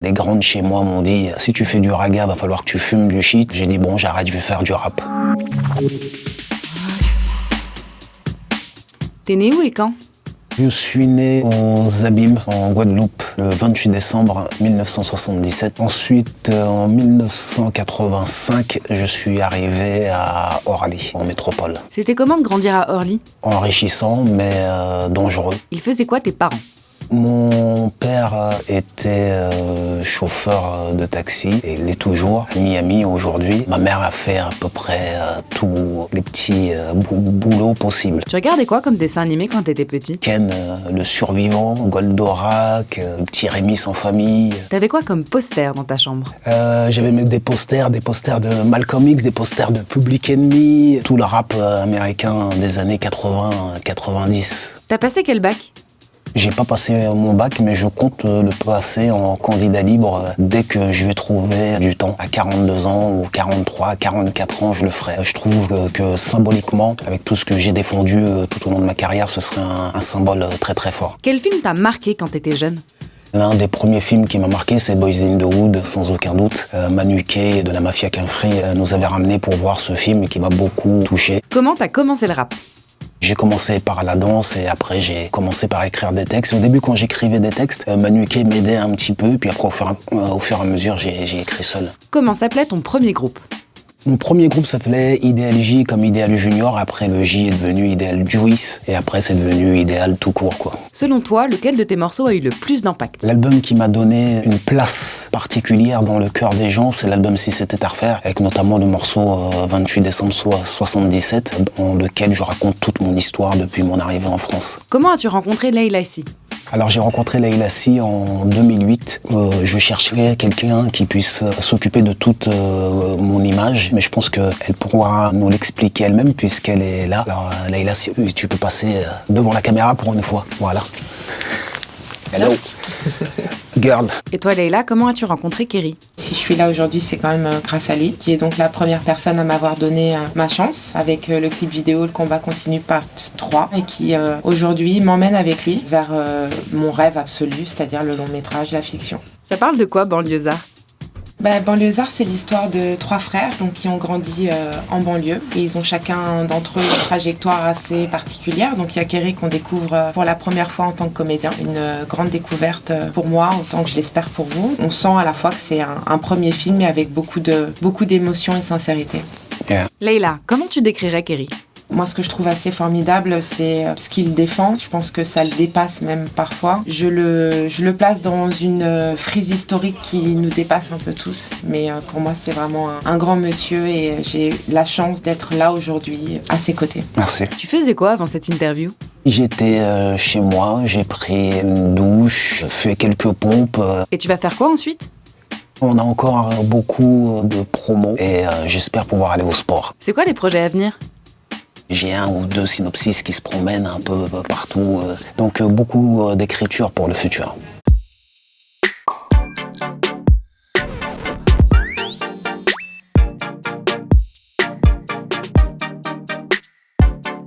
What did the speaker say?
Les grandes chez moi m'ont dit, si tu fais du raga, va falloir que tu fumes du shit. J'ai dit, bon, j'arrête, je vais faire du rap. T'es né où et quand ? Je suis né aux Abîmes, en Guadeloupe, le 28 décembre 1977. Ensuite, en 1985, je suis arrivé à Orly, en métropole. C'était comment de grandir à Orly ? Enrichissant, mais dangereux. Ils faisaient quoi tes parents ? Mon père était chauffeur de taxi, et il l'est toujours, à Miami aujourd'hui. Ma mère a fait à peu près tous les petits boulots possibles. Tu regardais quoi comme dessin animé quand t'étais petit ? Ken, le survivant, Goldorak, Petit Rémi sans famille. T'avais quoi comme poster dans ta chambre ? J'avais même des posters de Malcolm X, des posters de Public Enemy, tout le rap américain des années 80-90. T'as passé quel bac ? J'ai pas passé mon bac, mais je compte le passer en candidat libre dès que je vais trouver du temps. À 42 ans ou 43, 44 ans, je le ferai. Je trouve que symboliquement, avec tout ce que j'ai défendu tout au long de ma carrière, ce serait un symbole très très fort. Quel film t'a marqué quand t'étais jeune ? L'un des premiers films qui m'a marqué, c'est Boys in the Hood, sans aucun doute. Manu Kay de la Mafia Kinfry nous avait ramenés pour voir ce film qui m'a beaucoup touché. Comment t'as commencé le rap ? J'ai commencé par la danse et après j'ai commencé par écrire des textes. Au début, quand j'écrivais des textes, Manu Kay m'aidait un petit peu, puis après au fur et à mesure, j'ai écrit seul. Comment s'appelait ton premier groupe ? Mon premier groupe s'appelait Idéal J comme Idéal Junior. Après, le J est devenu Idéal Juice et après, c'est devenu Idéal tout court, quoi. Selon toi, lequel de tes morceaux a eu le plus d'impact ? L'album qui m'a donné une place particulière dans le cœur des gens, c'est l'album Si c'était à refaire, avec notamment le morceau 28 décembre 77, dans lequel je raconte toute mon histoire depuis mon arrivée en France. Comment as-tu rencontré Leila Si ? Alors j'ai rencontré Leila Si en 2008. Je cherchais quelqu'un qui puisse s'occuper de toute mon image, mais je pense qu'elle pourra nous l'expliquer elle-même puisqu'elle est là. Alors Leila Si, tu peux passer devant la caméra pour une fois. Voilà. Hello. Girl. Et toi Leila, comment as-tu rencontré Kerry ? Si je suis là aujourd'hui, c'est quand même grâce à lui, qui est donc la première personne à m'avoir donné ma chance avec le clip vidéo Le combat continue part 3 et qui aujourd'hui m'emmène avec lui vers mon rêve absolu, c'est-à-dire le long métrage, la fiction. Ça parle de quoi, Banlieusard ? Banlieusard, c'est l'histoire de 3 frères donc, qui ont grandi en banlieue et ils ont chacun d'entre eux une trajectoire assez particulière. Donc il y a Kerry qu'on découvre pour la première fois en tant que comédien, une grande découverte pour moi autant que je l'espère pour vous. On sent à la fois que c'est un premier film mais avec beaucoup d'émotion et de sincérité. Yeah. Leila, comment tu décrirais Kerry ? Moi, ce que je trouve assez formidable, c'est ce qu'il défend. Je pense que ça le dépasse même parfois. Je le place dans une frise historique qui nous dépasse un peu tous. Mais pour moi, c'est vraiment un grand monsieur et j'ai la chance d'être là aujourd'hui à ses côtés. Merci. Tu faisais quoi avant cette interview ? J'étais chez moi, j'ai pris une douche, fait quelques pompes. Et tu vas faire quoi ensuite ? On a encore beaucoup de promos et j'espère pouvoir aller au sport. C'est quoi les projets à venir ? J'ai 1 ou 2 synopsis qui se promènent un peu partout, donc beaucoup d'écriture pour le futur.